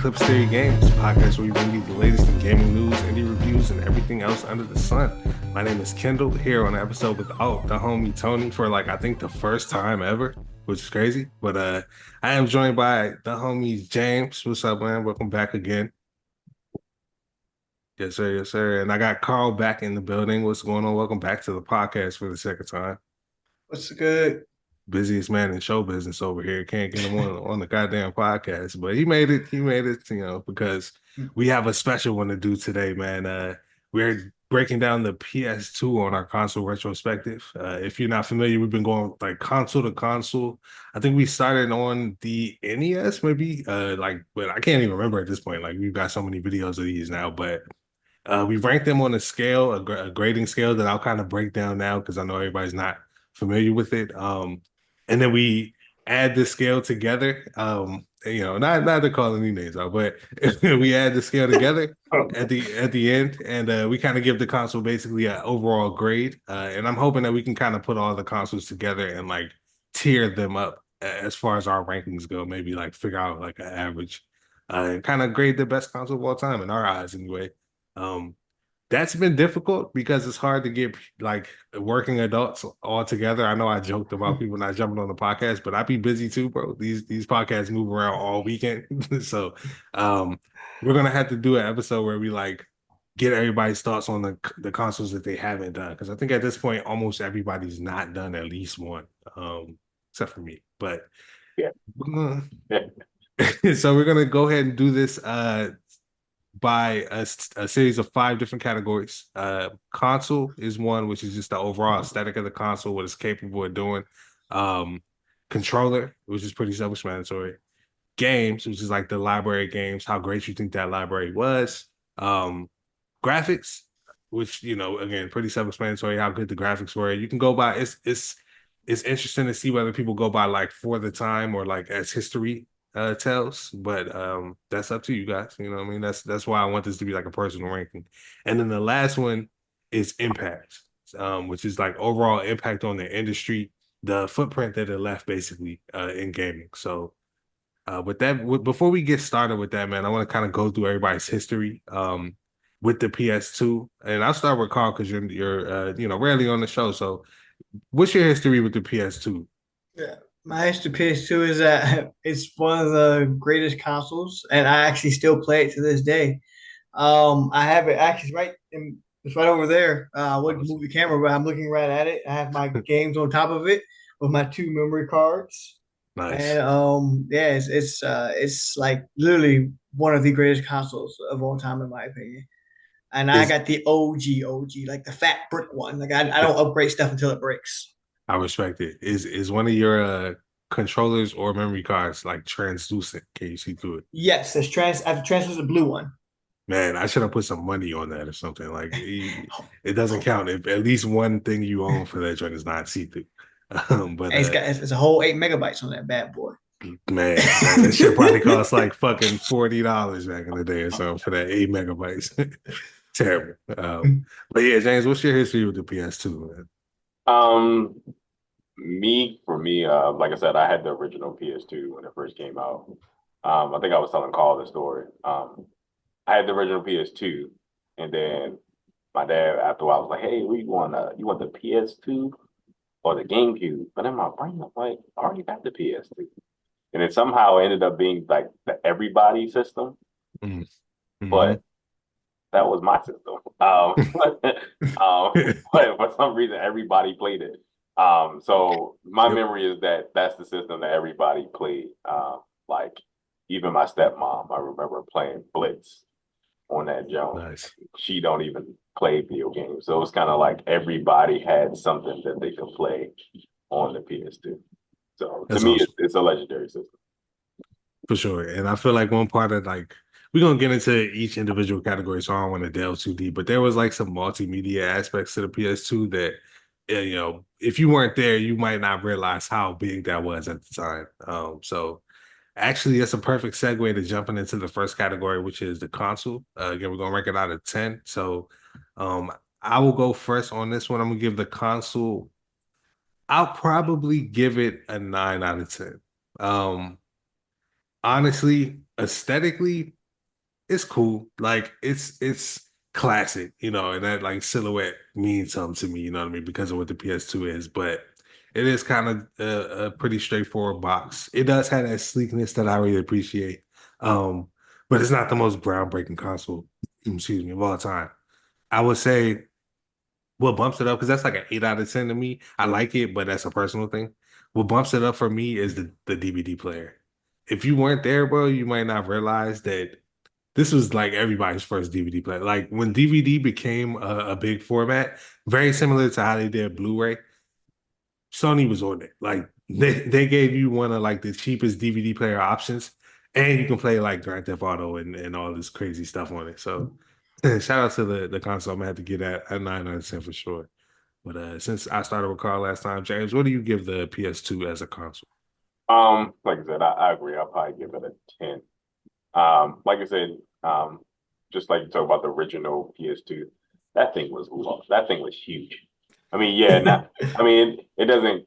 Eclipse Games, podcast where we bring you the latest in gaming news, indie reviews, and everything else under the sun. My name is Kendall, here on an episode with the homie Tony for I think the first time ever, which is crazy. But I am joined by the homies James. What's up, man? Welcome back again. Yes, sir. Yes, sir. And I got Carl back in the building. What's going on? Welcome back to the podcast for the second time. What's good? Busiest man in show business over here. Can't get him on the goddamn podcast, but he made it. He made it, because we have a special one to do today, man. We're breaking down the PS2 on our console retrospective. If you're not familiar, we've been going like console to console. I think we started on the NES, maybe. But I can't even remember at this point. Like we've got so many videos of these now, but we ranked them on a scale, a grading scale that I'll kind of break down now because I know everybody's not familiar with it. And then we add the scale together. Not to call any names out, but we add the scale together at the end, and we kind of give the console basically an overall grade. And I'm hoping that we can kind of put all the consoles together and like tier them up as far as our rankings go. Maybe like figure out like an average, and kind of grade the best console of all time in our eyes, anyway. That's been difficult because it's hard to get like working adults all together. I know I joked about people not jumping on the podcast, but I be busy too, bro. These podcasts move around all weekend. So we're gonna have to do an episode where we like get everybody's thoughts on the consoles that they haven't done. Because I think at this point almost everybody's not done at least one. Except for me. But yeah. So we're gonna go ahead and do this by a series of 5 different categories. Console is one, which is just the overall aesthetic of the console, what it's capable of doing. Controller, which is pretty self-explanatory. Games, which is like the library games, how great you think that library was. Graphics, which, again, pretty self-explanatory, how good the graphics were. You can go by, it's interesting to see whether people go by like for the time or like as history tells, but that's up to you guys. You know what I mean? That's why I want this to be like a personal ranking. And then the last one is impact, which is like overall impact on the industry, the footprint that it left basically in gaming. So with that, before we get started with that, man, I want to kind of go through everybody's history with the PS2, and I'll start with Carl because you're rarely on the show. So what's your history with the PS2? Yeah. My history PS2 is that it's one of the greatest consoles, and I actually still play it to this day. I have it actually it's right over there. I wouldn't move the camera, but I'm looking right at it. I have my games on top of it with my 2 memory cards. Nice. And yeah, it's like literally one of the greatest consoles of all time, in my opinion. And I got the OG, like the fat brick one. Like I don't upgrade stuff until it breaks. I respect it. Is one of your controllers or memory cards like translucent? Can you see through it? Yes, I have the translucent blue one. Man, I should have put some money on that or something. Like it doesn't count if at least one thing you own for that joint is not see through. But it's a whole 8 megabytes on that bad boy. Man, that shit probably cost like fucking $40 back in the day or something for that 8 megabytes. Terrible. But yeah, James, what's your history with the PS2, man? For me, like I said, I had the original PS2 when it first came out. I think I was telling Carl the story. I had the original PS2, and then my dad, after a while, was like, "Hey, you want the PS2 or the GameCube?" But in my brain, I'm like, "I already got the PS2," and it somehow ended up being like the everybody system. Mm-hmm. But that was my system. But for some reason, everybody played it. So my memory is that that's the system that everybody played. Like even my stepmom, I remember playing Blitz on that jump. Nice. She don't even play video games, so it was kind of like everybody had something that they could play on the PS2. So to me, it's a legendary system. For sure. And I feel like one part of like we're gonna get into each individual category, so I don't want to delve too deep. But there was like some multimedia aspects to the PS2 that if you weren't there, you might not realize how big that was at the time. So actually, that's a perfect segue to jumping into the first category, which is the console. Again, we're gonna rank it out of 10. So I will go first on this one. I'm gonna give the console. I'll probably give it a 9 out of 10. Honestly, aesthetically, it's cool. Like it's classic, you know, and that like silhouette means something to me, you know what I mean, because of what the PS2 is. But it is kind of a pretty straightforward box. It does have that sleekness that I really appreciate. Um, but it's not the most groundbreaking console, excuse me, of all time. I would say what bumps it up, because that's like an 8 out of 10 to me. I like it, but that's a personal thing. What bumps it up for me is the DVD player. If you weren't there, bro, you might not realize that this was like everybody's first DVD player. Like when DVD became a big format, very similar to how they did Blu-ray, Sony was on it. Like they gave you one of like the cheapest DVD player options, and you can play like Grand Theft Auto and all this crazy stuff on it. So shout out to the console. I'm gonna have to get that a 9 out of 10 for sure. But since I started with Carl last time, James, what do you give the PS2 as a console? Like I said, I agree. I'll probably give it a 10. Like I said, just like you talk about the original PS2, that thing was huge. I mean, yeah, not, I mean, it doesn't,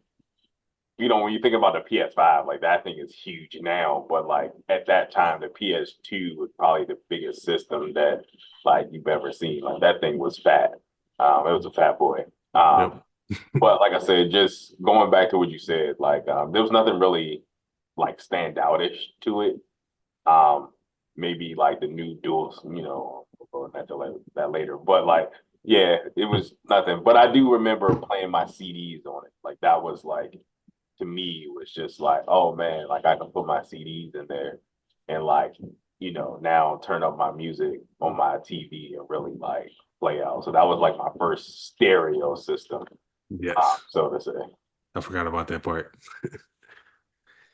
when you think about the PS5, like that thing is huge now, but like at that time, the PS2 was probably the biggest system that like you've ever seen. Like that thing was fat. It was a fat boy. Yep. But like I said, just going back to what you said, like there was nothing really like stand outish to it. Um, Maybe like the new duels, we'll go into that later. But like, yeah, it was nothing. But I do remember playing my CDs on it. Like that was like to me, it was just like, oh man, like I can put my CDs in there and like, now turn up my music on my TV and really like play out. So that was like my first stereo system, Yes. so to say. I forgot about that part.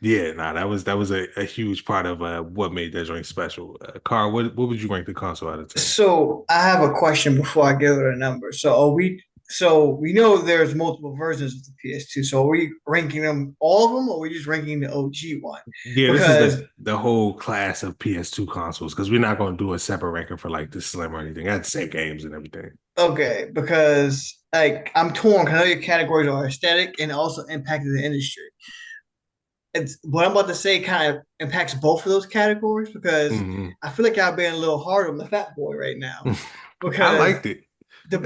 Yeah, nah, that was a huge part of what made that joint special. Carl, what would you rank the console out of 10? So I have a question before I give it a number. So we know there's multiple versions of the PS2. So are we ranking them all of them, or are we just ranking the OG one? Yeah, this is Because the whole class of PS2 consoles because we're not going to do a separate ranking for like the Slim or anything. That's the same games and everything. okay, because like I'm torn. 'Cause I know your categories are aesthetic and also impacted the industry. It's what I'm about to say kind of impacts both of those categories because Mhm. I feel like I've been a little hard on the fat boy right now I because liked it. the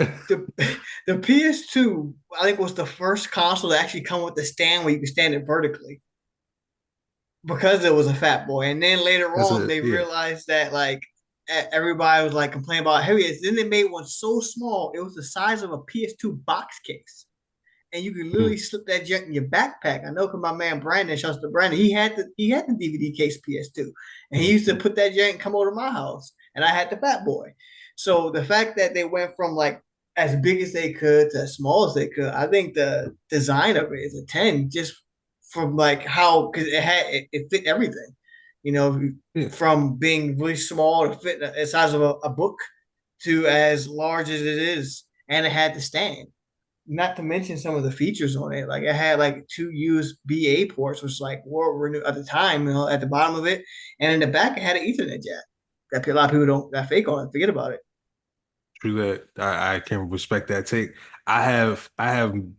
PS2 I think was the first console to actually come with the stand where you can stand it vertically because it was a fat boy. And then later That's on, they yeah. realized that like everybody was like complaining about how heavy it is. Then they made one so small it was the size of a PS2 box case and you can literally Mhm. slip that junk in your backpack. I know because my man Brandon, shouts to Brandon, he had the DVD case PS2, and he used to put that junk and come over to my house, and I had the Fat Boy. So the fact that they went from like as big as they could to as small as they could, I think the design of it is a 10, just from like how because it fit everything, you know, Yeah. from being really small to fit the size of a book to as large as it is, and it had the stand not to mention some of the features on it. Like it had like two USB-A ports, which like were new at the time, at the bottom of it, and in the back it had an Ethernet jack. That a lot of people don't that fake on it. Forget about it. True that. I can respect that take. I have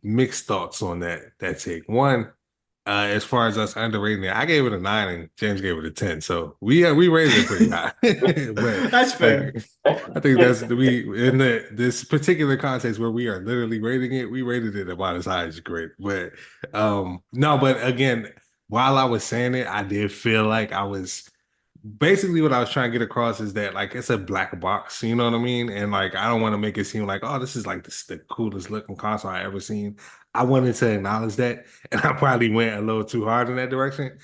mixed thoughts on that take. One, as far as us underrating it, I gave it a 9 and James gave it a 10. So we rated it pretty high. But That's fair. like I think that's we in this particular context where we are literally rating it, we rated it about as high as great. But no, but again, while I was saying it, I did feel like I was basically what I was trying to get across is that like it's a black box, you know what I mean? And like I don't want to make it seem like, oh, this is like the coolest looking console I ever seen. I wanted to acknowledge that, and I probably went a little too hard in that direction.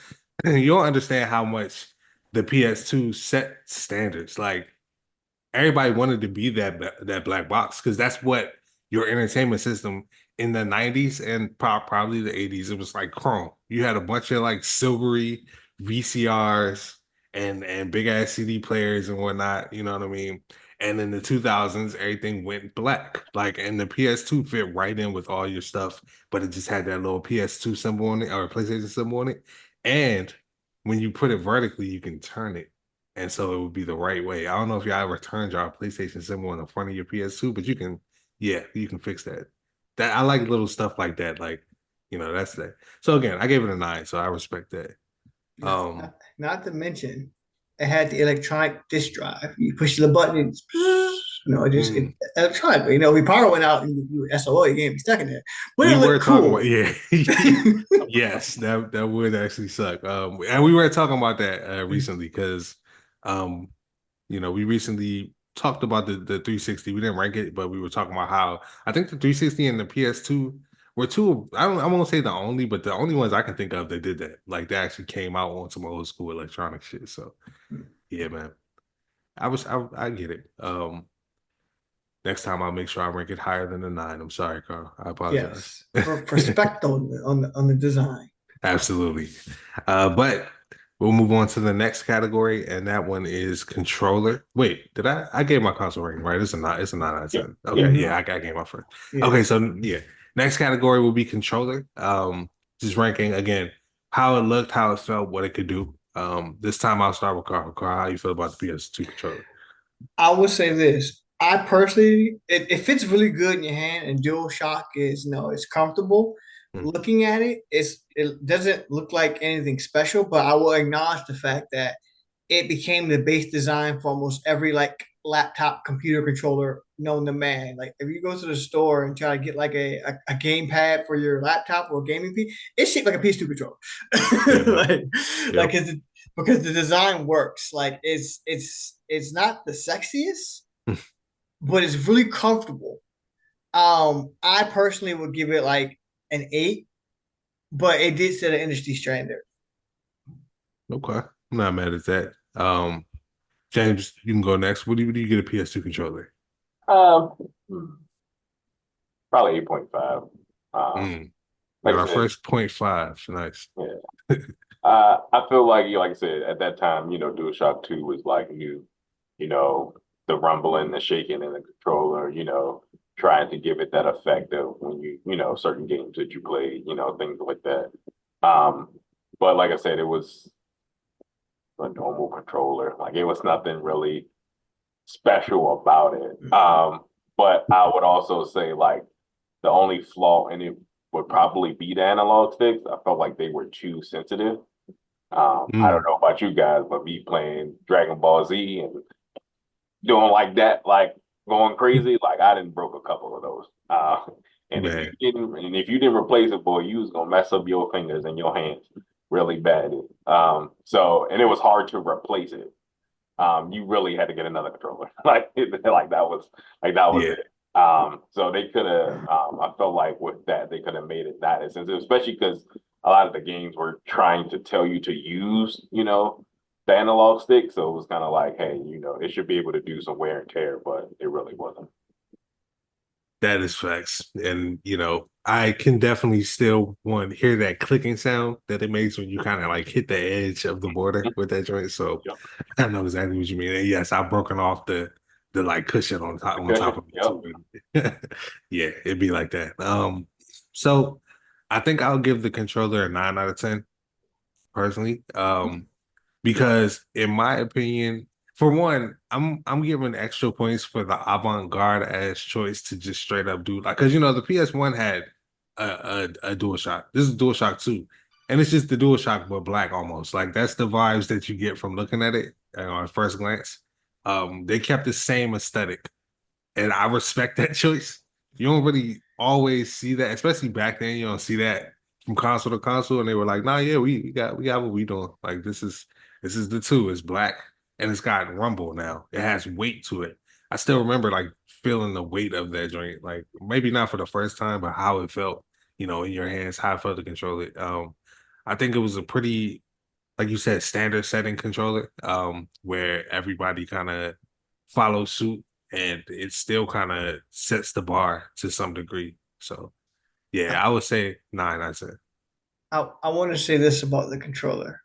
You don't understand how much the PS2 set standards. Like everybody wanted to be that black box because that's what your entertainment system in the 90s and probably the 80s, it was like chrome. You had a bunch of like silvery VCRs and big ass CD players and whatnot, you know what I mean? And in the 2000s, everything went black. Like, and the PS2 fit right in with all your stuff, but it just had that little PS2 symbol on it or PlayStation symbol on it. And when you put it vertically, you can turn it, and so it would be the right way. I don't know if y'all ever turned your PlayStation symbol in the front of your PS2, but yeah, you can fix that. That I like little stuff like that. Like, that's that. So again, I gave it a 9, so I respect that. Yes. Um, Not to mention, it had the electronic disc drive. You push the button, it's, electronic. You know, if your power went out and you were SOL, your game be stuck in there. But We it were looked talking cool. about yes, that would actually suck. And we were talking about that recently because we recently talked about the 360. We didn't rank it, but we were talking about how I think the 360 and the PS2 were two. I won't say the only, but the only ones I can think of that did that. Like they actually came out on some old school electronic shit. So yeah, man. I get it. Next time I'll make sure I rank it higher than the 9. I'm sorry, Carl. I apologize. Yes, for respect on the design. Absolutely. But we'll move on to the next category, and that one is controller. Wait, did I gave my console rating, right? It's a 9. It's a 9 out of 10. Okay, yeah, I gave my first. Yeah. Okay, so yeah. Next category will be controller. Just ranking again, how it looked, how it felt, what it could do. This time I'll start with Carl. Carl, how you feel about the PS2 controller? I would say this. I personally, it fits really good in your hand, and DualShock is it's comfortable. Looking at it, it doesn't look like anything special, but I will acknowledge the fact that it became the base design for almost every like laptop computer controller known to man. Like if you go to the store and try to get like a gamepad for your laptop or gaming PC, it's shaped like a PS2 controller. Because the design works. Like it's not the sexiest, but it's really comfortable. I personally would give it like an 8, but it did set an industry standard. Okay, I'm not mad at that. James, you can go next. What do you get a PS2 controller? Probably 8.5. Like our first 0.5. Nice. Yeah. I feel like I said, at that time, DualShock 2 was like new, the rumbling, the shaking in the controller, trying to give it that effect of when certain games that you played, things like that. But like I said, it was a normal controller. Like it was nothing really special about it. But I would also say like the only flaw in it would probably be the analog sticks. I felt like they were too sensitive. I don't know about you guys, but me playing Dragon Ball Z and doing like that, like going crazy, like I didn't broke a couple of those. And if you didn't replace it, boy, you was gonna mess up your fingers and your hands really bad. And it was hard to replace it. You really had to get another controller. like that was it. So they could have. I felt like with that they could have made it not as sensitive, especially because a lot of the games were trying to tell you to use, the analog stick. So it was kind of like, hey, it should be able to do some wear and tear, but it really wasn't. That is facts. And, I can definitely still hear that clicking sound that it makes when you kind of like hit the edge of the border with that joint. So I know exactly what you mean. And yes, I've broken off the like cushion on top of it too. Yeah, it'd be like that. So I think I'll give the controller a 9 out of 10 personally. Because in my opinion, for one, I'm giving extra points for the avant-garde ass choice to just straight up do like, because the PS1 had a DualShock. This is DualShock 2, and it's just the DualShock but black almost. Like that's the vibes that you get from looking at it at first glance. They kept the same aesthetic, and I respect that choice. You don't really always see that, especially back then. You don't see that from console to console, and they were like, "Nah, yeah, we got what we doing. Like this is the 2. It's black and it's got rumble now. It has weight to it. I still remember like feeling the weight of that joint. Like maybe not for the first time, but how it felt, in your hands, how I felt to control it. I think it was a pretty, like you said, standard setting controller, where everybody kind of follows suit, and it still kind of sets the bar to some degree. So yeah, I would say 9 out of 10. I want to say this about the controller.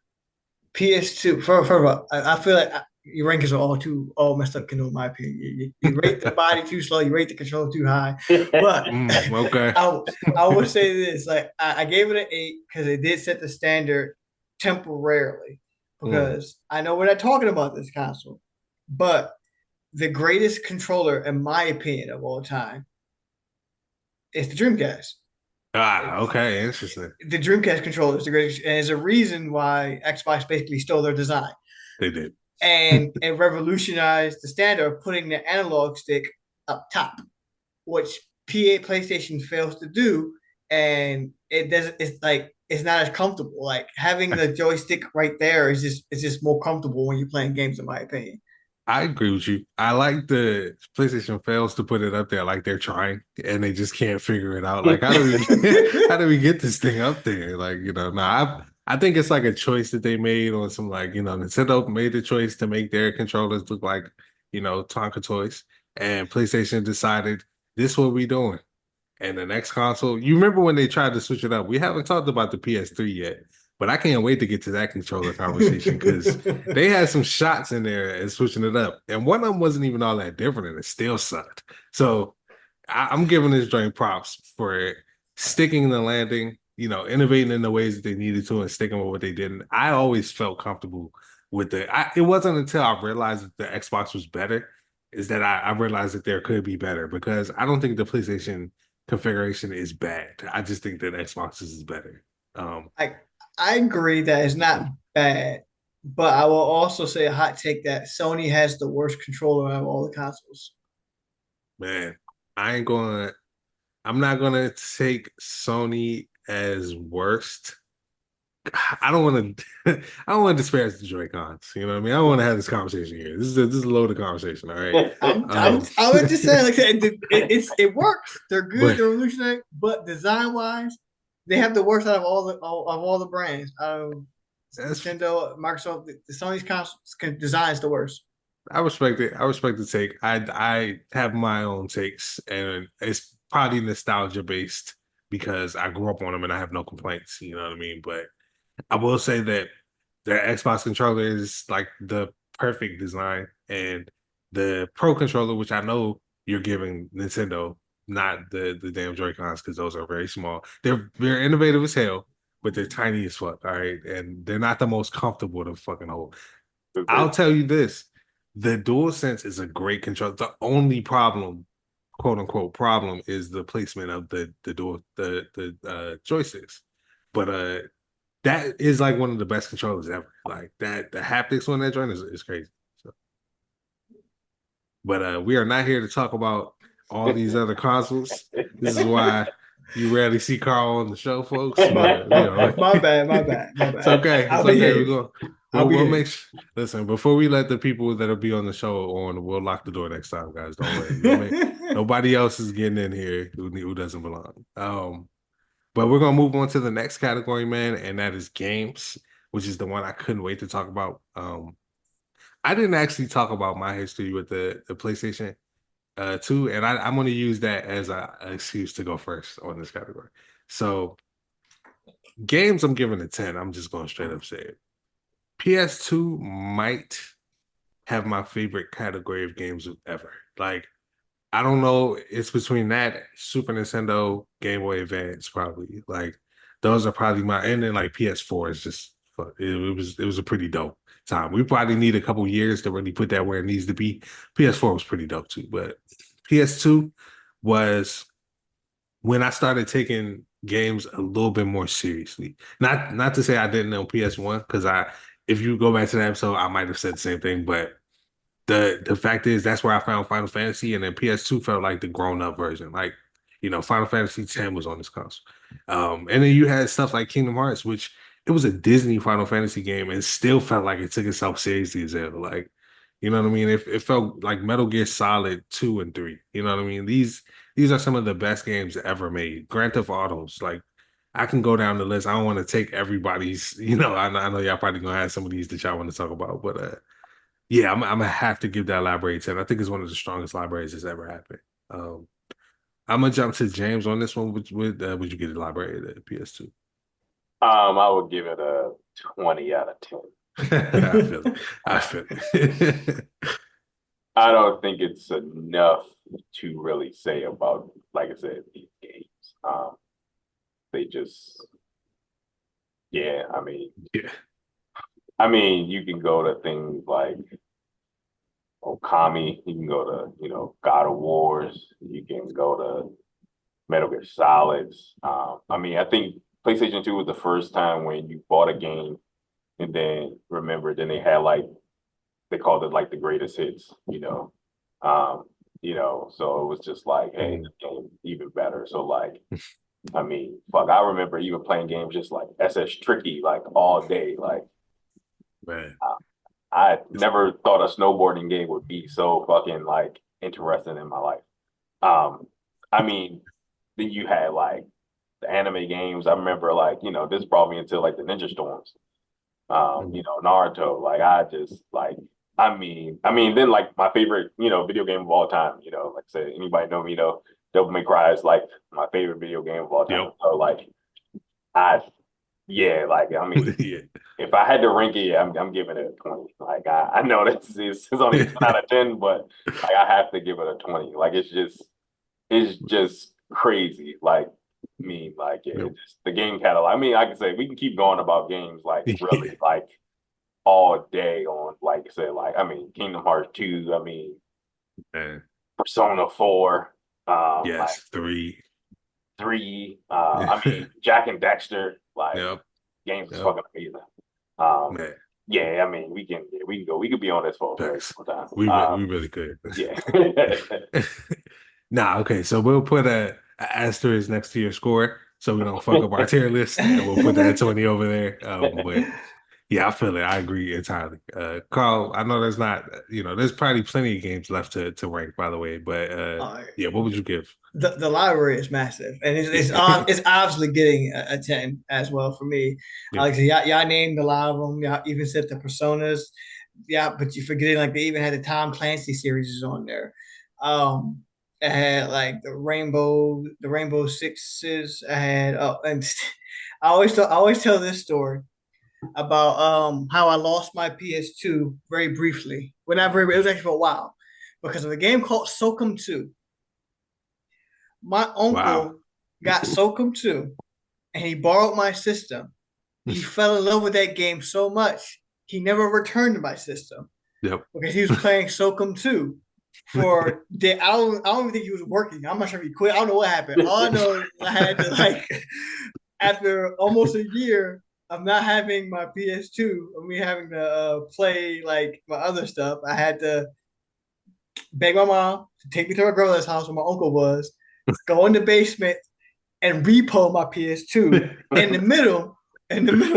PS2, for I feel like your rankings are all messed up, Kendall, in my opinion. You rate the body too slow, you rate the controller too high. But okay. I would say this, like I gave it an 8 because it did set the standard temporarily. Because I know we're not talking about this console, but the greatest controller, in my opinion, of all time is the Dreamcast. Okay, interesting. The Dreamcast controller is the greatest, and there's a reason why Xbox basically stole their design. They did. and it revolutionized the standard of putting the analog stick up top, which PlayStation fails to do, and it doesn't. It's like it's not as comfortable. Like having the joystick right there is just more comfortable when you're playing games, in my opinion. I agree with you. I like the PlayStation fails to put it up there like they're trying and they just can't figure it out. Like, how do we how do we get this thing up there? Like, no, I think it's like a choice that they made on some like, Nintendo made the choice to make their controllers look like, Tonka toys. And PlayStation decided this is what we doing. And the next console, you remember when they tried to switch it up? We haven't talked about the PS3 yet, but I can't wait to get to that controller conversation because they had some shots in there and switching it up. And one of them wasn't even all that different and it still sucked. So I'm giving this joint props for sticking the landing, innovating in the ways that they needed to and sticking with what they didn't. I always felt comfortable with it wasn't until I realized that the Xbox was better is that I realized that there could be better because I don't think the PlayStation configuration is bad. I just think that Xbox's is better. I I agree that it's not bad, but I will also say a hot take that Sony has the worst controller out of all the consoles. Man, I ain't gonna. I'm not gonna take Sony as worst. I don't want to. I don't want to disparage the Joy-Cons. You know what I mean? I don't want to have this conversation here. This is a loaded conversation. All right. I would just say like it works. They're good. But They're revolutionary, but design wise, they have the worst out of all the brands. Nintendo, Microsoft, the Sony's consoles designs the worst. I respect it. I respect the take. I have my own takes, and it's probably nostalgia based because I grew up on them and I have no complaints. You know what I mean? But I will say that their Xbox controller is like the perfect design, and the Pro controller, which I know you're giving Nintendo, not the damn Joy-Cons because those are very small. They're innovative as hell, but they're tiny as fuck. All right, and they're not the most comfortable to fucking hold. I'll tell you this: the DualSense is a great controller. The only problem, quote unquote, problem is the placement of the joysticks. But that is like one of the best controllers ever. Like that, the haptics on that joint is crazy. So, but we are not here to talk about all these other consoles. This is why you rarely see Carl on the show, folks. But, my bad. It's okay. It's okay. We'll make sure. Listen, before we let the people that'll be on the show on, we'll lock the door next time, guys. Don't worry. Nobody else is getting in here who doesn't belong. But we're gonna move on to the next category, man, and that is games, which is the one I couldn't wait to talk about. I didn't actually talk about my history with the PlayStation 2, and I'm gonna use that as an excuse to go first on this category. So games, I'm giving a 10. I'm just going straight up say it. PS2 might have my favorite category of games ever. Like, I don't know. It's between that, Super Nintendo, Game Boy Advance, probably. Like, those are probably and then like PS4 is just it was a pretty dope time. We probably need a couple years to really put that where it needs to be. PS4 was pretty dope too, but PS2 was when I started taking games a little bit more seriously. Not to say I didn't know PS1, because if you go back to that episode, I might have said the same thing, but the fact is that's where I found Final Fantasy, and then PS2 felt like the grown-up version. Like, Final Fantasy X was on this console. And then you had stuff like Kingdom Hearts, which it was a Disney Final Fantasy game and still felt like it took itself seriously as hell. Like, you know what I mean? It felt like Metal Gear Solid 2 and 3. You know what I mean? These are some of the best games ever made. Grand Theft Autos, like, I can go down the list. I don't want to take everybody's, I know y'all probably gonna have some of these that y'all want to talk about, but yeah, I'm gonna have to give that library 10. I think it's one of the strongest libraries that's ever happened. I'm gonna jump to James on this one. Would you get a library at the PS2? I would give it a 20 out of 10. I feel it. I don't think it's enough to really say about, like I said, these games. They just, yeah, you can go to things like Okami, you can go to, God of Wars, you can go to Metal Gear Solids. I think PlayStation 2 was the first time when you bought a game and then they they called it like the greatest hits, so it was just like, hey, this game even better. So like, I mean, fuck, I remember even playing games just like SS Tricky like all day. Like, Man. I never thought a snowboarding game would be so fucking like interesting in my life. I mean, then you had like the anime games. I remember like, this brought me into like the Ninja Storms. Naruto. Like I just like then like my favorite, video game of all time, like I said, anybody know me, Devil May Cry is like my favorite video game of all time. Yep. So like I mean, Yeah. if I had to rank it, I'm giving it a 20. Like I know this is only a 10 out of 10, but like I have to give it a 20. Like it's just crazy. Like it's just the game catalog. I mean, I can say we can keep going about games like really like all day on, like I said, like I mean Kingdom Hearts 2, I mean Persona 4, yes, 3. I mean Jack and Dexter, like games is fucking amazing. Man. Yeah, I mean we can go. We could be on this for a very long time. We really could. Yeah. Nah, okay. So we'll put a asterisk next to your score so we don't fuck up our tier list, and we'll put that 20 over there. But yeah, I feel it. I agree entirely. Carl, I know there's not, there's probably plenty of games left to rank, by the way. But yeah, what would you give? The library is massive, and it's obviously getting a 10 as well for me. Yeah. Like y'all named a lot of them. Y'all even said the Personas. Yeah, but you're forgetting like they even had the Tom Clancy series on there. I had like the Rainbow Sixes. I had and I always tell this story about how I lost my PS2 very briefly. Whenever it was actually for a while, because of a game called Socom 2. My uncle got Socom 2 and he borrowed my system. He fell in love with that game so much, he never returned to my system. Yep. Because he was playing Socom 2 for I don't even think he was working. I'm not sure if he quit. I don't know what happened. All I know is I had to after almost a year of not having my PS2 and me having to play like my other stuff, I had to beg my mom to take me to her grandmother's house where my uncle was, go in the basement and repo my PS2 in the middle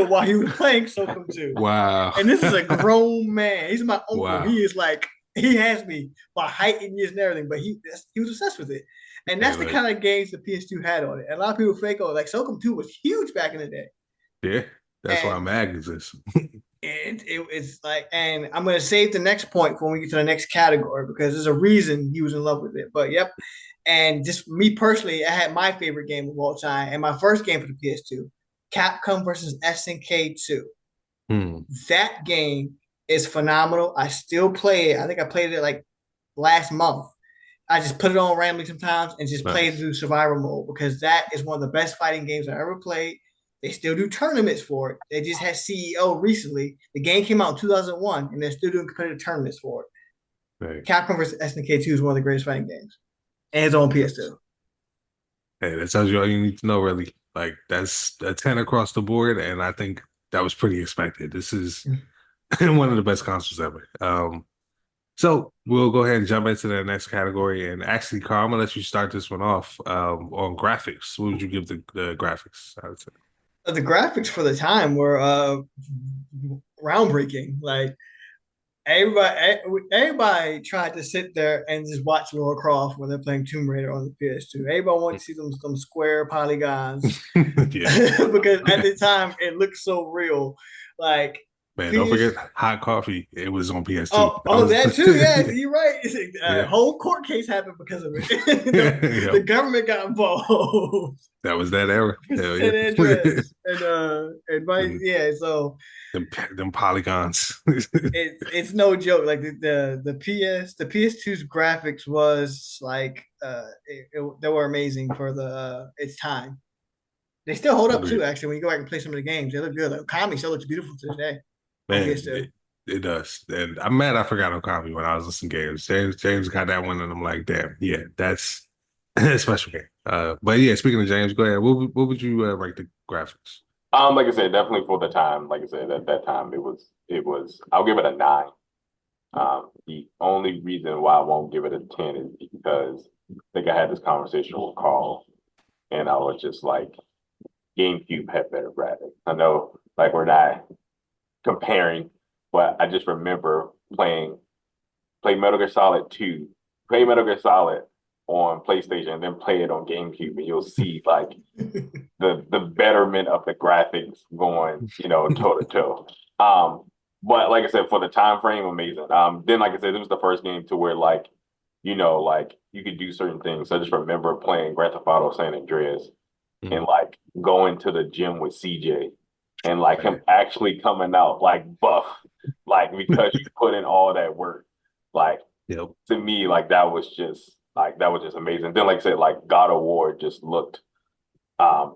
while he was playing Socom 2. Wow. And this is a grown man. He's my uncle. Wow. He is like, he has me by height and years and everything, but he was obsessed with it. And that's the kind of games the PS2 had on it. And a lot of people fake like Socom 2 was huge back in the day. Yeah, that's why Mag exists. And it's like, and I'm going to save the next point when we get to the next category because there's a reason he was in love with it. But yep. And just me personally, I had my favorite game of all time and my first game for the PS2, Capcom versus SNK 2. That game is phenomenal. I still play it. I think I played it like last month. I just put it on randomly sometimes and just play through survival mode because that is one of the best fighting games I ever played. They still do tournaments for it. They just had CEO recently. The game came out in 2001, and they're still doing competitive tournaments for it. Right. Capcom vs. SNK 2 is one of the greatest fighting games. And it's on PS2. Hey, that tells you all you need to know, really. Like, that's a 10 across the board, and I think that was pretty expected. This is one of the best consoles ever. So we'll go ahead and jump into the next category. And actually, Carl, I'm going to let you start this one off on graphics. What would you give the graphics, I would say? The graphics for the time were groundbreaking. Like, everybody tried to sit there and just watch Lara Croft when they're playing Tomb Raider on the PS2. Everybody wanted to see them square polygons because at the time it looked so real. Like, man, don't forget Hot Coffee. It was on PS2. That too. Yeah, you're right. Whole court case happened because of it. The government got involved. That was that era. Hell yeah. So them polygons. it's no joke. Like the PS2's graphics was like they were amazing for its time. They still hold up too. Actually, when you go back and play some of the games, they look good. Like, Okami still looks beautiful to this day. Man, it does. And I'm mad I forgot Okami when I was listening to games. James got that one, and I'm like, damn, yeah, that's a special game. But yeah, speaking of James, go ahead. What would you rank the graphics? Like I said, definitely for the time. Like I said, at that time, it was. I'll give it a 9. The only reason why I won't give it a 10 is because I think I had this conversation with Carl, and I was just like, GameCube had better graphics. I know, like, we're not comparing, but I just remember play Metal Gear Solid 2, play Metal Gear Solid on PlayStation, and then play it on GameCube, and you'll see like the betterment of the graphics going, toe to toe. But like I said, for the time frame, amazing. Then like I said, it was the first game to where like, like you could do certain things. I just remember playing Grand Theft Auto San Andreas and like going to the gym with CJ and like him actually coming out like buff, like because you put in all that work. Like to me, like that was just amazing. Then like I said, like God of War just looked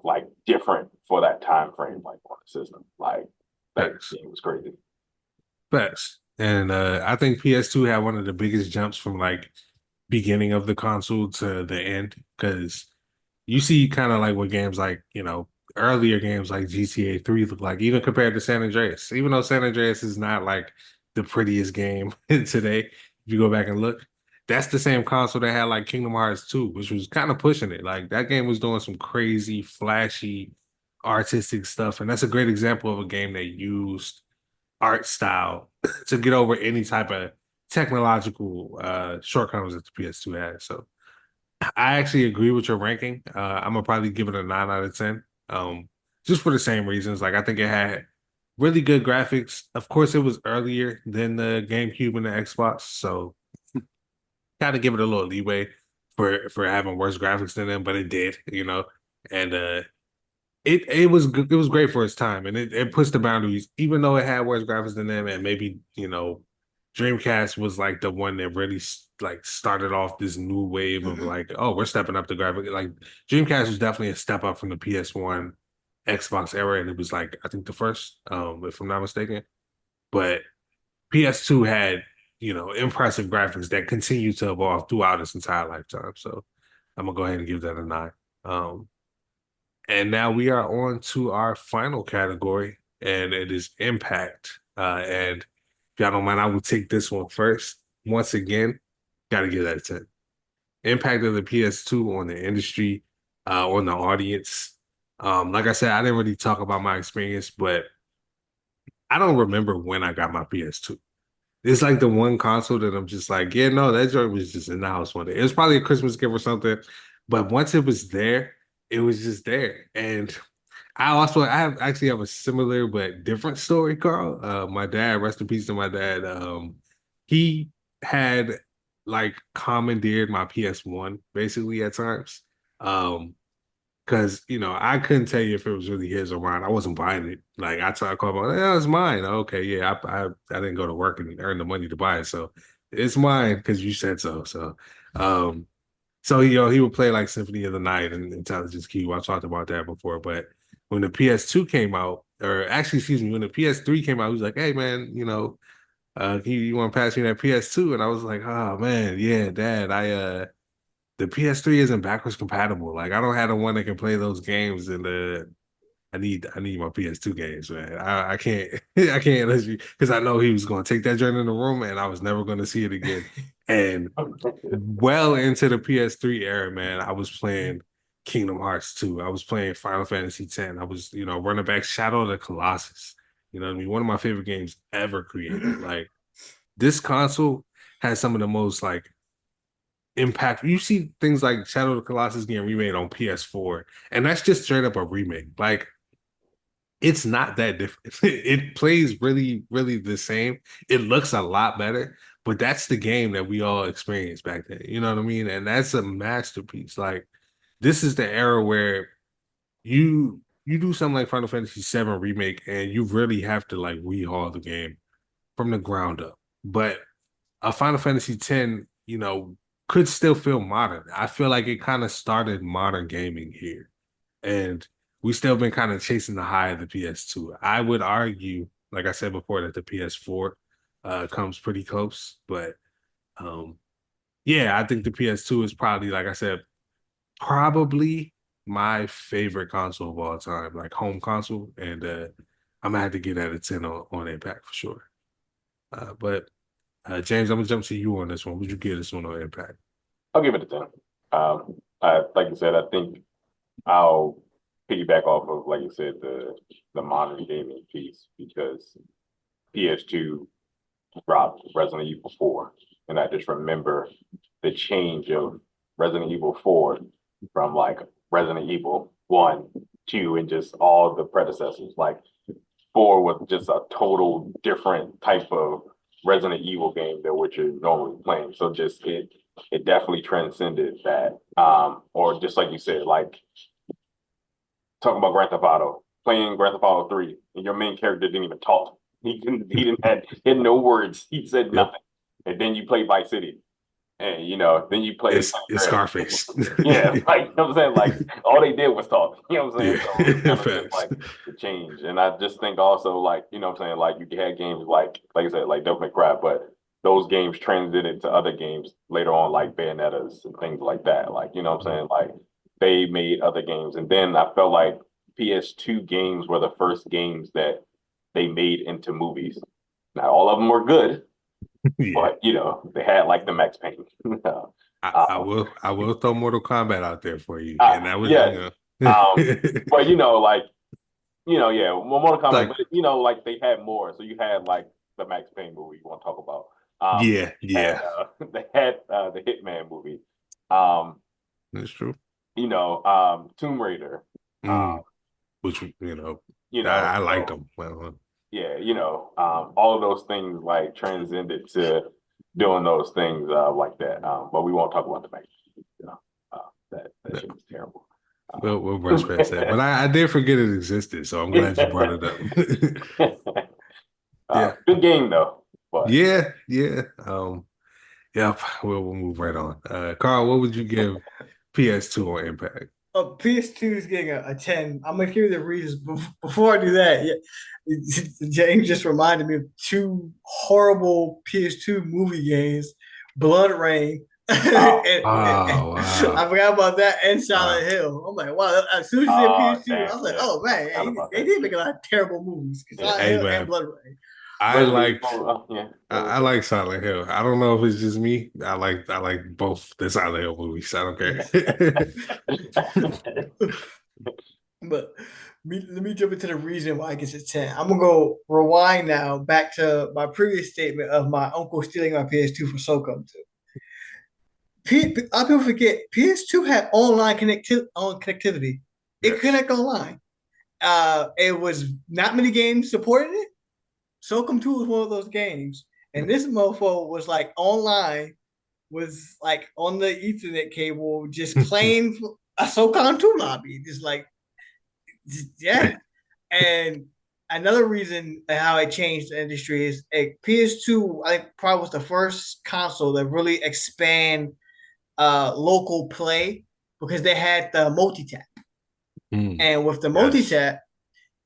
like different for that time frame, like on the system. Like that game was crazy. Facts. And I think PS2 had one of the biggest jumps from like beginning of the console to the end, because you see kind of like what games like, earlier games like GTA 3 look like, even compared to San Andreas. Even though San Andreas is not like the prettiest game today, if you go back and look, that's the same console that had like Kingdom Hearts 2, which was kind of pushing it. Like that game was doing some crazy, flashy, artistic stuff. And that's a great example of a game that used art style to get over any type of technological shortcomings that the PS2 had. So I actually agree with your ranking. I'm gonna probably give it a 9 out of 10. Just for the same reasons. Like I think it had really good graphics. Of course, it was earlier than the GameCube and the Xbox, so kind of give it a little leeway for having worse graphics than them, but it did, And it was good. It was great for its time, and it pushed the boundaries, even though it had worse graphics than them, and maybe Dreamcast was like the one that really like started off this new wave of like, oh, we're stepping up the graphic. Like Dreamcast was definitely a step up from the PS1, Xbox era, and it was like I think the first, if I'm not mistaken. But PS2 had impressive graphics that continue to evolve throughout its entire lifetime. So I'm gonna go ahead and give that a 9. And now we are on to our final category, and it is impact. And if y'all don't mind, I will take this one first. Once again, got to give that a 10. Impact of the PS2 on the industry, on the audience. Like I said, I didn't really talk about my experience, but I don't remember when I got my PS2. It's like the one console that I'm just like, yeah, no, that joint was just in the house one day. It was probably a Christmas gift or something, but once it was there, it was just there. And actually have a similar but different story, Carl. My dad, rest in peace to my dad. He had like commandeered my PS1 basically at times. Because I couldn't tell you if it was really his or mine. I wasn't buying it. Like I called him, yeah, it's mine. Okay, yeah, I didn't go to work and earn the money to buy it, so it's mine because you said so. So he would play like Symphony of the Night and Intelligence Q. I've talked about that before, but when the PS2 came out, or actually, excuse me, when the PS3 came out, he was like, "Hey, man, you want to pass me that PS2?" And I was like, "Oh man, yeah, Dad, the PS3 isn't backwards compatible. Like, I don't have the one that can play those games, and I need my PS2 games, man. I can't I can't let you, because I know he was going to take that joint in the room, and I was never going to see it again. And well into the PS3 era, man, I was playing Kingdom Hearts 2. I was playing Final Fantasy 10. I was, running back Shadow of the Colossus. You know what I mean? One of my favorite games ever created. Like, this console has some of the most like impact. You see things like Shadow of the Colossus getting remade on PS4, and that's just straight up a remake. Like, it's not that different. It plays really, really the same. It looks a lot better, but that's the game that we all experienced back then. You know what I mean? And that's a masterpiece. Like, this is the era where you do something like Final Fantasy VII remake, and you really have to like rehaul the game from the ground up. But a Final Fantasy X, could still feel modern. I feel like it kind of started modern gaming here. And we still been kind of chasing the high of the PS2. I would argue, like I said before, that the PS4 comes pretty close. But yeah, I think the PS2 is probably, like I said, probably my favorite console of all time, like home console. And I'm gonna have to get that a 10 on Impact for sure. But James, I'm gonna jump to you on this one. Would you give this one on impact? I'll give it a 10. Like you said, I think I'll piggyback off of, like you said, the modern gaming piece, because PS2 dropped Resident Evil 4. And I just remember the change of Resident Evil 4 from like Resident Evil 1, 2, and just all the predecessors. Like 4 was just a total different type of Resident Evil game than what you're normally playing. So just it definitely transcended that. Or just like you said, like talking about Grand Theft Auto, playing Grand Theft Auto 3, and your main character didn't even talk. He had no words. He said nothing. And then you play Vice City. And then you play it's Scarface. Yeah, like you know what I'm saying? Like all they did was talk. You know what I'm saying? So it's kind of just, like the change. And I just think also, like, you know what I'm saying, like you had games like I said, like Devil May Cry, but those games transited to other games later on, like Bayonettas and things like that. Like, you know what I'm saying? Like they made other games. And then I felt like PS2 games were the first games that they made into movies. Not all of them were good, but they had like the Max Payne. I will throw Mortal Kombat out there for you, and that was but like Mortal Kombat, like, but like they had more. So you had like the Max Payne movie you want to talk about. Yeah. They had the Hitman movie. That's true. Tomb Raider. Which I liked them. All of those things like transcended to doing those things like that. But we won't talk about the Max. That shit was terrible. We'll brush past that. But I did forget it existed, so I'm glad you brought it up. Good game though. But. Yeah. Yep. We'll move right on. Carl, what would you give PS2 on impact? PS2 is getting a 10. I'm gonna hear the reasons. Before I do that, James just reminded me of two horrible PS2 movie games, Blood Rain. Wow. I forgot about that and Silent Hill. I'm like, wow. As soon as you said PS2, I was like, oh man, they did make a lot of terrible movies. Silent Hill and Blood Rain. I like Silent Hill. I don't know if it's just me. I like both the Silent Hill movies. I don't care. But let me jump into the reason why I guess it's 10. I'm gonna go rewind now back to my previous statement of my uncle stealing my PS2 from SOCOM too. People forget PS2 had online connectivity. It connect online. It was not many games supported it. SOCOM 2 was one of those games. And this mofo was like online, was like on the Ethernet cable, just playing a SOCOM 2 lobby. And another reason how it changed the industry is PS2, I think, probably was the first console that really expand local play, because they had the multi-tap. And with the multi-tap,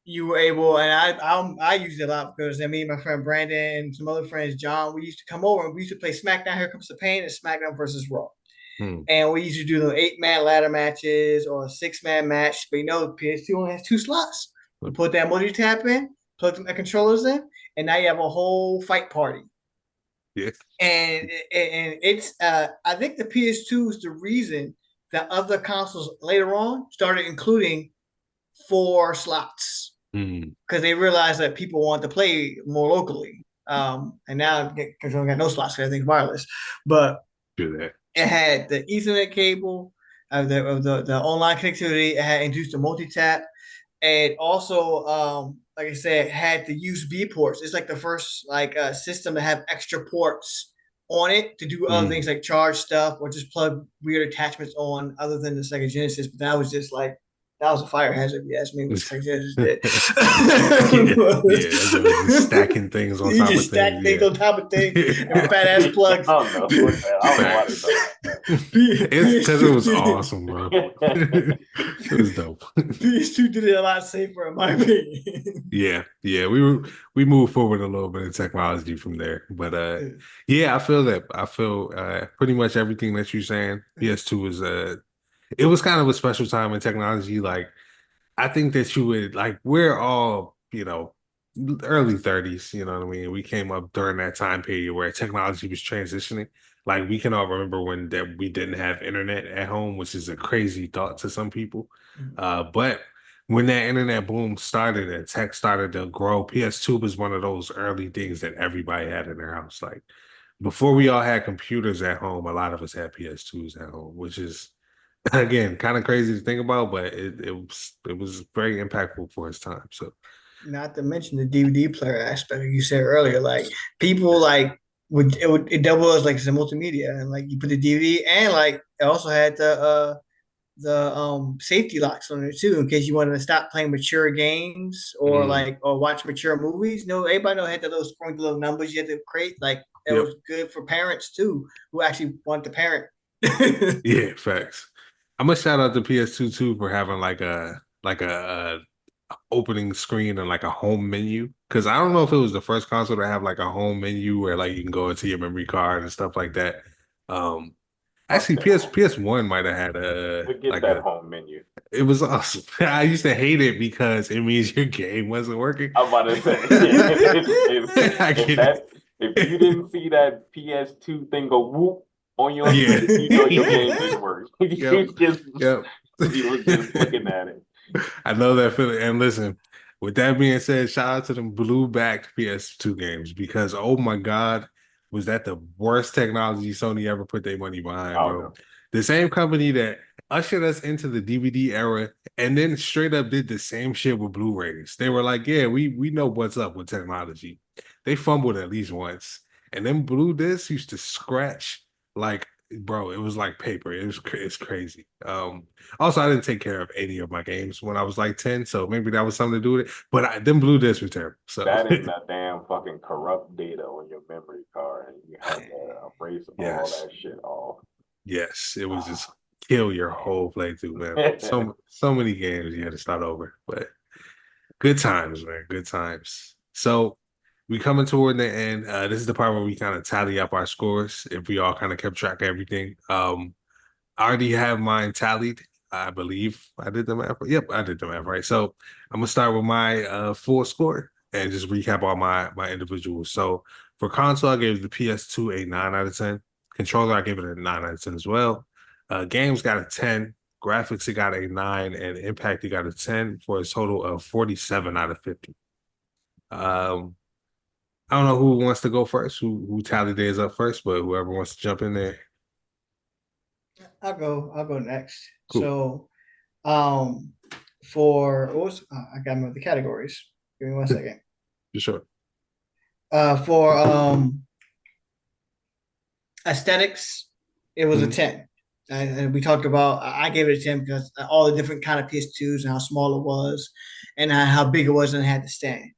you were able, and I used it a lot because me and my friend Brandon and some other friends, John, we used to come over and we used to play SmackDown Here Comes the Pain and SmackDown versus Raw. And we used to do the 8-man ladder matches or a 6-man match. But PS2 only has 2 slots. You put that multi-tap in, plug the controllers in, and now you have a whole fight party. Yeah. And it's I think the PS2 is the reason that other consoles later on started including 4 slots. Because they realized that people want to play more locally. And now control got no slots because everything's wireless. But it had the Ethernet cable, the online connectivity. It had introduced the multi-tap. And also, like I said, had the USB ports. It's like the first system to have extra ports on it to do other things like charge stuff or just plug weird attachments on other than the Sega Genesis. But that was just like, that was a fire hazard, if you ask me. What Sega Genesis did. Just stacking things on top of things. Stack things on top of things and fat ass plugs. I don't know. It's because it was awesome, bro. It was dope. PS2 did it a lot safer, in my opinion. Yeah. We moved forward a little bit in technology from there, but I feel that. I feel pretty much everything that you're saying. PS2 was it was kind of a special time in technology. Like, I think that you would we're all early 30s, you know what I mean? We came up during that time period where technology was transitioning. Like we can all remember when that we didn't have internet at home, which is a crazy thought to some people. But when that internet boom started and tech started to grow, PS2 was one of those early things that everybody had in their house. Like before we all had computers at home, a lot of us had PS2s at home, which is again kind of crazy to think about, but it was very impactful for its time. So Not to mention the DVD player aspect you said earlier. Like people like would it double as like some multimedia and like you put the DVD and like it also had the safety locks on it too in case you wanted to stop playing mature games or mm, like or watch mature movies. No, everybody know had the little scrolling little numbers you had to create. Like it yep. was good for parents too who actually want to parent. Yeah, facts. I'm gonna shout out to PS2 too for having like a opening screen and like a home menu. Cause I don't know if it was the first console to have like a home menu where like you can go into your memory card and stuff like that. Um Fuck actually that home. PS1 might have had a Forget like that a home menu. it was awesome. I used to hate it because it means your game wasn't working. I'm about to say, I if get that if you it. didn't see that PS2 thing go whoop on your Yeah. screen, you know your game didn't work. Yep. You just Yep. you were just looking at it. I know that feeling. And listen, with that being said, shout out to them blue backed PS2 games because oh my God, was that the worst technology Sony ever put their money behind, Oh bro? no. The same company that ushered us into the DVD era and then straight up did the same shit with Blu-rays. They were like, yeah, we know what's up with technology. They fumbled at least once. And then blue discs used to scratch like bro, it was like paper. It's crazy. Also, I didn't take care of any of my games when I was like 10, so maybe that was something to do with it. But them blue discs were terrible. So That is that damn fucking corrupt data on your memory card, and you had to erase all yes, that shit off. yes, it was just kill your whole playthrough, man. So many games you had to start over, but good times, man. Good times. So we coming toward the end. This is the part where we kind of tally up our scores if we all kind of kept track of everything. I already have mine tallied. I believe I did the math. Yep, I did the math right. So I'm gonna start with my full score and just recap all my individuals. So for console, I gave the PS2 a 9 out of 10. Controller, I gave it a 9 out of 10 as well. Games got a 10. Graphics, it got a 9, and Impact, it got a 10 for a total of 47 out of 50. Um, I don't know who wants to go first, who tallied theirs up first, but whoever wants to jump in there, I'll go next. cool. So um for what was I got them the categories. Give me one second. For sure. For aesthetics, it was a Mhm. 10. And we talked about I gave it a 10 because all the different kind of PS2s and how small it was and how big it was and it had to stand.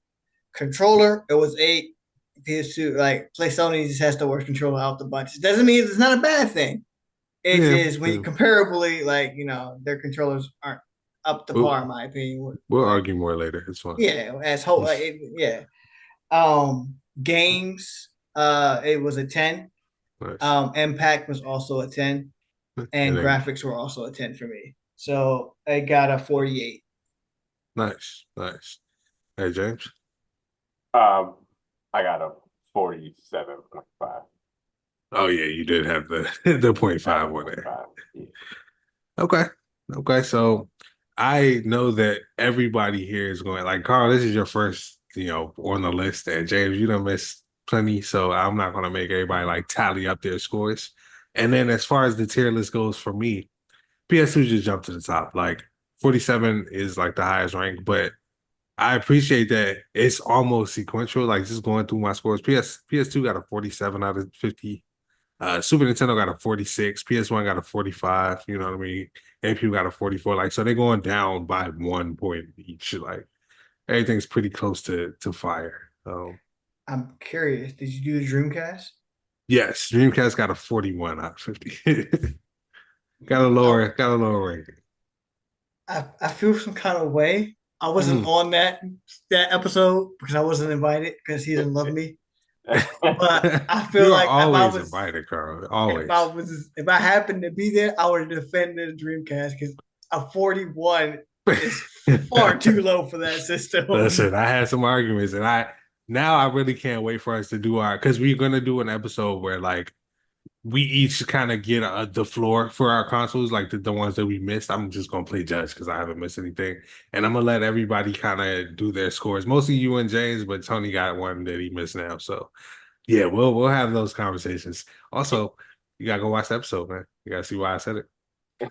Controller, it was 8. PS2, like Play Sony just has the worst controller out the bunch. It doesn't mean it's not a bad thing. It Yeah, is when yeah. you comparably, like, their controllers aren't up to par, in We'll, my opinion. we'll Like, argue more later. It's fine. yeah, as whole, like, yeah. Games, it was a 10. Nice. Impact was also a 10, And and then graphics were also a 10 for me. So I got a 48. nice, nice. Hey James. Um, I got a 47.5. Oh yeah, you did have the the point Have a five one point there. five. Yeah. Okay. Okay. So I know that everybody here is going like Carl, this is your first, on the list. And James, you done missed plenty. So I'm not gonna make everybody like tally up their scores. And then as far as the tier list goes for me, PS2 just jumped to the top. Like 47 is like the highest rank, but I appreciate that it's almost sequential. Like just going through my scores, PS2 got a 47 out of 50. Super Nintendo got a 46. PS1 got a 45. You know what I mean? GameCube got a 44. Like so, they're going down by 1 point each. Like everything's pretty close to fire. I'm curious. Did you do the Dreamcast? Yes, Dreamcast got a 41 out of 50. I, got a lower rating. I feel some kind of way. I wasn't Mhm. on that episode because I wasn't invited because he didn't love me. But I feel You are like always invited, Carl. Always. if I happened to be there, I would have defended Dreamcast because a 41 is far too low for that system. Listen, I had some arguments, and I really can't wait for us to do because we're gonna do an episode where like we each kind of get the floor for our consoles, like the ones that we missed. I'm just gonna play judge because I haven't missed anything, and I'm gonna let everybody kind of do their scores. Mostly you and James, but Tony got one that he missed now. So yeah, we'll have those conversations. Also, you gotta go watch the episode, man. You gotta see why I said it.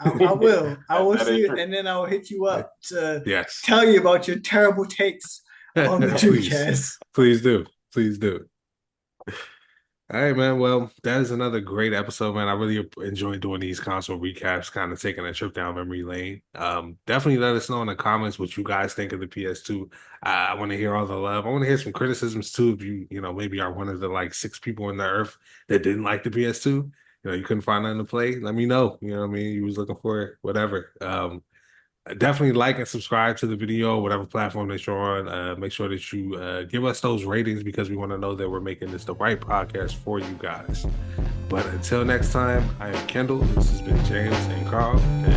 I will. I will That see is it, true. and then I will hit you up to Yes. tell you about your terrible takes on the Please. Dreamcast. Please do. Please do. All right, man. Well, that is another great episode, man. I really enjoyed doing these console recaps, kind of taking a trip down memory lane. Definitely let us know in the comments what you guys think of the PS2. I want to hear all the love. I want to hear some criticisms too. If you know, maybe are one of the like 6 people on the earth that didn't like the PS2. You know, you couldn't find nothing to play. Let me know. You know what I mean? You was looking for it, whatever. Definitely like and subscribe to the video, whatever platform that you're on. Make sure that you give us those ratings because we want to know that we're making this the right podcast for you guys. But until next time, I am Kendall. This has been James and Carl. And